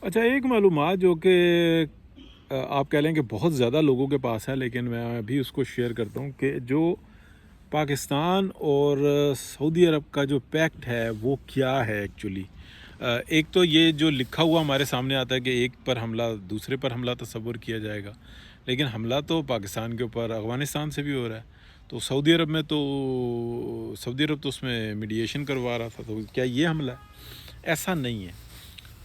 اچھا، ایک معلومات جو کہ آپ کہہ لیں کہ بہت زیادہ لوگوں کے پاس ہے، لیکن میں بھی اس کو شیئر کرتا ہوں کہ جو پاکستان اور سعودی عرب کا جو پیکٹ ہے وہ کیا ہے ایکچولی. ایک تو یہ جو لکھا ہوا ہمارے سامنے آتا ہے کہ ایک پر حملہ دوسرے پر حملہ تصور کیا جائے گا، لیکن حملہ تو پاکستان کے اوپر افغانستان سے بھی ہو رہا ہے. تو سعودی عرب تو اس میں میڈیشن کروا رہا تھا، تو کیا یہ حملہ ہے؟ ایسا نہیں ہے.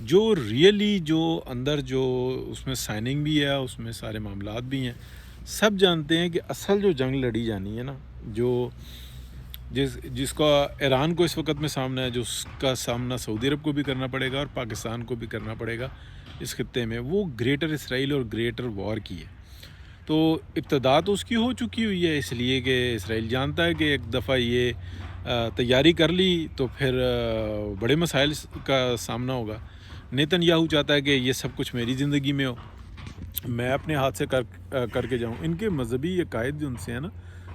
جو ریئلی جو اندر جو اس میں سائننگ بھی ہے، اس میں سارے معاملات بھی ہیں، سب جانتے ہیں کہ اصل جو جنگ لڑی جانی ہے نا، جو جس کا ایران کو اس وقت میں سامنا ہے، جو اس کا سامنا سعودی عرب کو بھی کرنا پڑے گا اور پاکستان کو بھی کرنا پڑے گا اس خطے میں، وہ گریٹر اسرائیل اور گریٹر وار کی ہے. تو ابتدا تو اس کی ہو چکی ہوئی ہے، اس لیے کہ اسرائیل جانتا ہے کہ ایک دفعہ یہ تیاری کر لی تو پھر بڑے مسائل کا سامنا ہوگا. نیتن یاہو چاہتا ہے کہ یہ سب کچھ میری زندگی میں ہو، میں اپنے ہاتھ سے کر کے جاؤں. ان کے مذہبی عقائد جو ان سے ہیں نا،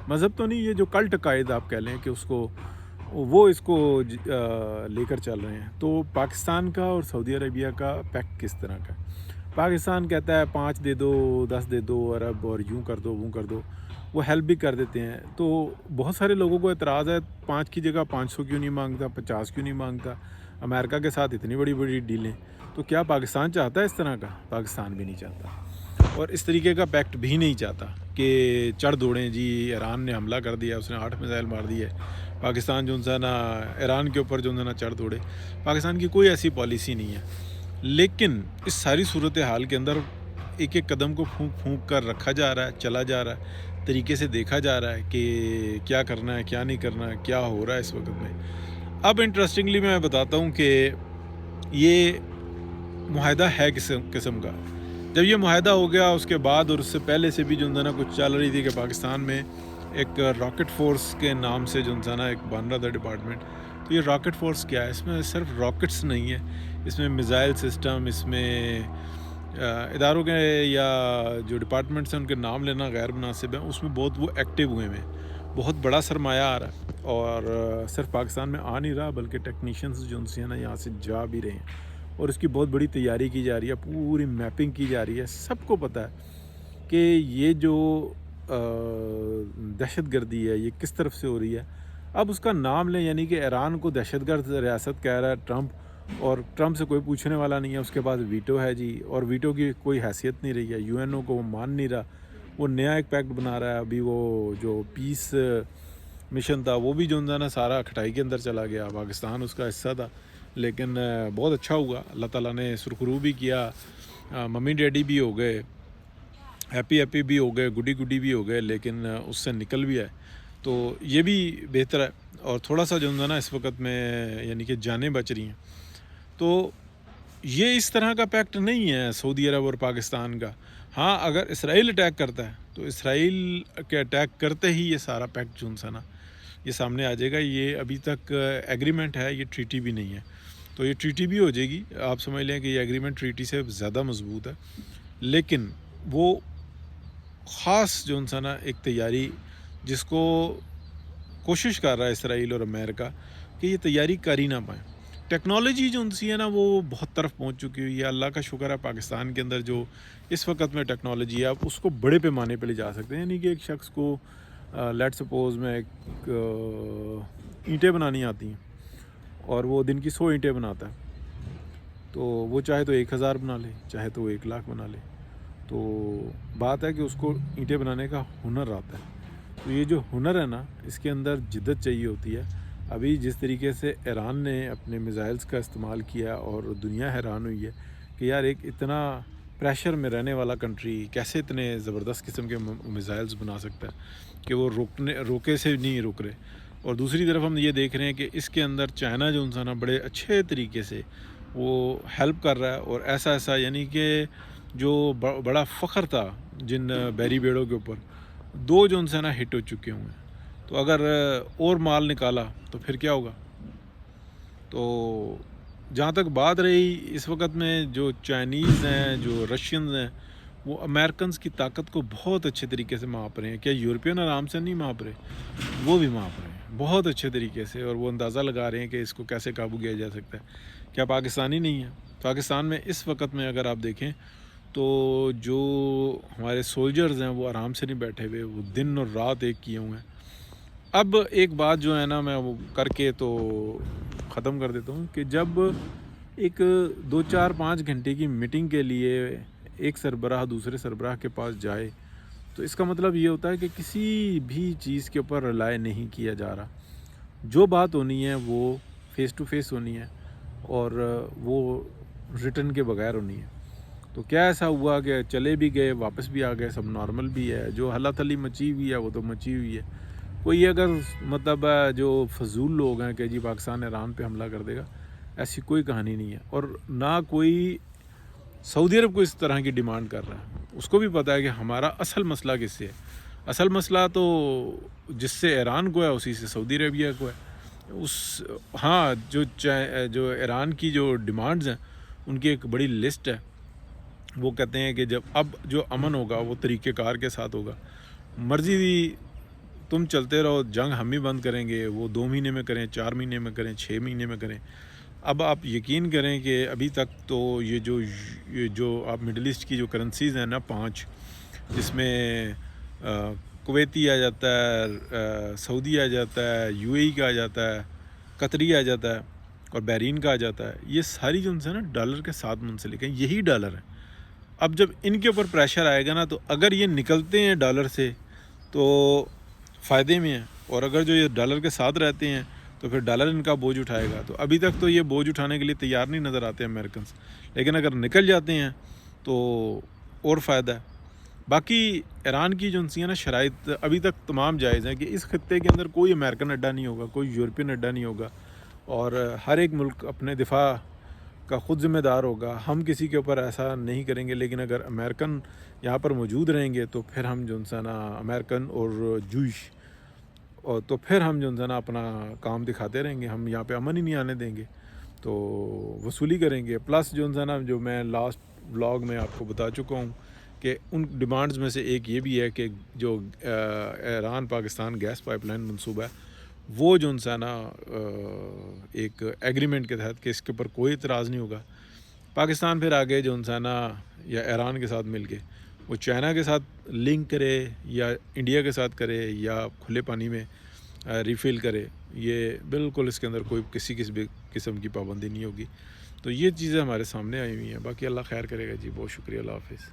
مذہب تو نہیں، یہ جو کلٹ عقائد آپ کہہ لیں کہ اس کو لے کر چل رہے ہیں. تو پاکستان کا اور سعودی عربیہ کا پیکٹ کس طرح کا ہے؟ پاکستان کہتا ہے 5 دے دو، 10 دے دو ارب، اور یوں کر دو وہ کر دو. وہ ہیلپ بھی کر دیتے ہیں. تو بہت سارے لوگوں کو اعتراض ہے 5 کی جگہ 500 کیوں نہیں مانگتا، 50 کیوں نہیں مانگتا، امریکہ کے ساتھ اتنی بڑی بڑی ڈیلیں. تو کیا پاکستان چاہتا ہے اس طرح کا؟ پاکستان بھی نہیں چاہتا، اور اس طریقے کا پیکٹ بھی نہیں چاہتا کہ چڑھ دوڑیں جی ایران نے حملہ کر دیا، اس نے 8 میزائل مار دیے، پاکستان جو ہے نا ایران کے اوپر جو ہے نا چڑھ دوڑے. پاکستان کی کوئی ایسی پالیسی نہیں ہے. لیکن اس ساری صورتحال کے اندر ایک ایک قدم کو پھونک پھونک کر رکھا جا رہا ہے، چلا جا رہا ہے، طریقے سے دیکھا جا رہا ہے کہ کیا کرنا ہے، کیا نہیں کرنا ہے، کیا ہو رہا ہے اس وقت میں. اب انٹرسٹنگلی میں بتاتا ہوں کہ یہ معاہدہ ہے کس قسم کا. جب یہ معاہدہ ہو گیا اس کے بعد، اور اس سے پہلے سے بھی جو ہے نا کچھ چل رہی تھی کہ پاکستان میں ایک راکٹ فورس کے نام سے جو ہے نا ایک بن رہا تھا ڈپارٹمنٹ. تو یہ راکٹ فورس کیا ہے؟ اس میں صرف راکٹس نہیں ہے، اس میں میزائل سسٹم، اس میں اداروں کے یا جو ڈپارٹمنٹس ہیں ان کے نام لینا غیر مناسب ہے. اس میں بہت وہ ایکٹیو ہوئے ہیں، بہت بڑا سرمایہ آ رہا ہے، اور صرف پاکستان میں آ نہیں رہا بلکہ ٹیکنیشینز جو ان سے ہیں نا یہاں سے جا بھی رہے ہیں، اور اس کی بہت بڑی تیاری کی جا رہی ہے، پوری میپنگ کی جا رہی ہے. سب کو پتہ ہے کہ یہ جو دہشت گردی ہے یہ کس طرف سے ہو رہی ہے. اب اس کا نام لیں، یعنی کہ ایران کو دہشت گرد ریاست کہہ رہا ہے ٹرمپ، اور ٹرمپ سے کوئی پوچھنے والا نہیں ہے. اس کے بعد ویٹو ہے جی، اور ویٹو کی کوئی حیثیت نہیں رہی ہے، یو این او کو وہ مان نہیں رہا. وہ نیا ایک پیکٹ بنا رہا ہے. ابھی وہ جو پیس مشن تھا وہ بھی جو ہے نا سارا کھٹائی کے اندر چلا گیا، پاکستان اس کا حصہ تھا، لیکن بہت اچھا ہوا، اللہ تعالیٰ نے سرخرو بھی کیا، ممی ڈیڈی بھی ہو گئے، ہیپی بھی ہو گئے، گڈی بھی ہو گئے، لیکن اس سے نکل بھی آئے. تو یہ بھی بہتر ہے. اور تھوڑا سا جو ہے نا اس وقت میں یعنی کہ جانیں بچ رہی ہیں. تو یہ اس طرح کا پیکٹ نہیں ہے سعودی عرب اور پاکستان کا. ہاں، اگر اسرائیل اٹیک کرتا ہے تو اسرائیل کے اٹیک کرتے ہی یہ سارا پیکٹ جو ہے نا یہ سامنے آ جائے گا. یہ ابھی تک ایگریمنٹ ہے، یہ ٹریٹی بھی نہیں ہے. تو یہ ٹریٹی بھی ہو جائے گی، آپ سمجھ لیں کہ یہ ایگریمنٹ ٹریٹی سے زیادہ مضبوط ہے. لیکن وہ خاص جو ہے نا ایک تیاری جس کو کوشش کر رہا ہے اسرائیل اور امریکہ کہ یہ تیاری کر ہی نہ پائیں. ٹیکنالوجی جو ان سے ہے نا وہ بہت طرف پہنچ چکی ہوئی ہے. اللہ کا شکر ہے پاکستان کے اندر جو اس وقت میں ٹیکنالوجی ہے آپ اس کو بڑے پیمانے پہ لے جا سکتے ہیں. یعنی کہ ایک شخص کو لیٹ سپوز میں ایک اینٹیں بنانی آتی ہیں اور وہ دن کی 100 اینٹیں بناتا ہے، تو وہ چاہے تو 1000 بنا لے، چاہے تو 1,00,000 بنا لے. تو بات ہے کہ اس کو اینٹیں بنانے کا ہنر آتا ہے. تو یہ جو ہنر ہے نا اس کے اندر جدت چاہیے ہوتی ہے. ابھی جس طریقے سے ایران نے اپنے میزائلز کا استعمال کیا اور دنیا حیران ہوئی ہے کہ یار ایک اتنا پریشر میں رہنے والا کنٹری کیسے اتنے زبردست قسم کے میزائلز بنا سکتا ہے کہ وہ روکے سے نہیں رک رہے. اور دوسری طرف ہم یہ دیکھ رہے ہیں کہ اس کے اندر چائنا جو انسان بڑے اچھے طریقے سے وہ ہیلپ کر رہا ہے. اور ایسا یعنی کہ جو بڑا فخر تھا جن بیری بیڑوں کے اوپر، 2 جو ان سے نا ہٹ ہو چکے ہوئے ہیں. تو اگر اور مال نکالا تو پھر کیا ہوگا؟ تو جہاں تک بات رہی اس وقت میں جو چائنیز ہیں، جو رشینز ہیں، وہ امریکنز کی طاقت کو بہت اچھے طریقے سے ماپ رہے ہیں. کیا یورپین آرام سے نہیں ماپ رہے؟ وہ بھی ماپ رہے ہیں بہت اچھے طریقے سے، اور وہ اندازہ لگا رہے ہیں کہ اس کو کیسے قابو کیا جا سکتا ہے. کیا پاکستانی نہیں ہے؟ پاکستان میں اس وقت میں اگر آپ دیکھیں تو جو ہمارے سولجرز ہیں وہ آرام سے نہیں بیٹھے ہوئے، وہ دن اور رات ایک کیے ہوئے ہیں۔ اب ایک بات جو ہے نا میں وہ کر کے تو ختم کر دیتا ہوں کہ جب ایک 2 4 5 گھنٹے کی میٹنگ کے لیے ایک سربراہ دوسرے سربراہ کے پاس جائے تو اس کا مطلب یہ ہوتا ہے کہ کسی بھی چیز کے اوپر رلائے نہیں کیا جا رہا۔ جو بات ہونی ہے وہ فیس ٹو فیس ہونی ہے اور وہ ریٹن کے بغیر ہونی ہے۔ تو کیا ایسا ہوا کہ چلے بھی گئے واپس بھی آ گئے، سب نارمل بھی ہے، جو ہلا تھلی مچی ہوئی ہے وہ تو مچی ہوئی ہے۔ کوئی اگر مطلب جو فضول لوگ ہیں کہ جی پاکستان ایران پہ حملہ کر دے گا، ایسی کوئی کہانی نہیں ہے، اور نہ کوئی سعودی عرب کو اس طرح کی ڈیمانڈ کر رہا ہے۔ اس کو بھی پتہ ہے کہ ہمارا اصل مسئلہ کس سے ہے۔ اصل مسئلہ تو جس سے ایران کو ہے اسی سے سعودی عربیہ کو ہے۔ ہاں جو ایران کی جو ڈیمانڈز ہیں ان کی ایک بڑی لسٹ ہے۔ وہ کہتے ہیں کہ جب اب جو امن ہوگا وہ طریقہ کار کے ساتھ ہوگا، مرضی تم چلتے رہو، جنگ ہم ہی بند کریں گے، وہ 2 مہینے میں کریں، 4 مہینے میں کریں، 6 مہینے میں کریں۔ اب آپ یقین کریں کہ ابھی تک تو یہ جو آپ مڈل ایسٹ کی جو کرنسیز ہیں نا 5، جس میں کویتی آ جاتا ہے، سعودی آ جاتا ہے، UAE کا آ جاتا ہے، قطری آ جاتا ہے اور بحرین کا آ جاتا ہے، یہ ساری جو ان سے نا ڈالر کے ساتھ منسلک ہیں، یہی ڈالر ہیں۔ اب جب ان کے اوپر پریشر آئے گا نا تو اگر یہ نکلتے ہیں ڈالر سے تو فائدے میں ہیں، اور اگر جو یہ ڈالر کے ساتھ رہتے ہیں تو پھر ڈالر ان کا بوجھ اٹھائے گا۔ تو ابھی تک تو یہ بوجھ اٹھانے کے لیے تیار نہیں نظر آتے امریکنز، لیکن اگر نکل جاتے ہیں تو اور فائدہ ہے۔ باقی ایران کی جو ان نا شرائط ابھی تک تمام جائز ہیں کہ اس خطے کے اندر کوئی امریکن اڈا نہیں ہوگا، کوئی یورپین اڈا نہیں ہوگا، اور ہر ایک ملک اپنے دفاع کا خود ذمہ دار ہوگا۔ ہم کسی کے اوپر ایسا نہیں کریں گے، لیکن اگر امریکن یہاں پر موجود رہیں گے تو پھر ہم جو ہے نا امریکن اور جوئش، اور تو پھر ہم جو ہے نا اپنا کام دکھاتے رہیں گے، ہم یہاں پہ امن ہی نہیں آنے دیں گے، تو وصولی کریں گے۔ پلس جو ہے نا جو میں لاسٹ ولاگ میں آپ کو بتا چکا ہوں کہ ان ڈیمانڈز میں سے ایک یہ بھی ہے کہ جو Iran Pakistan gas pipeline منصوبہ ہے وہ جو ہے نا ایک ایگریمنٹ کے تحت کہ اس کے اوپر کوئی اعتراض نہیں ہوگا، پاکستان پھر آگے جو ہے نا یا ایران کے ساتھ مل کے وہ چائنا کے ساتھ لنک کرے یا انڈیا کے ساتھ کرے یا کھلے پانی میں ریفل کرے، یہ بالکل اس کے اندر کوئی کسی بھی قسم کی پابندی نہیں ہوگی۔ تو یہ چیزیں ہمارے سامنے آئی ہوئی ہیں۔ باقی اللہ خیر کرے گا جی، بہت شکریہ، اللہ حافظ۔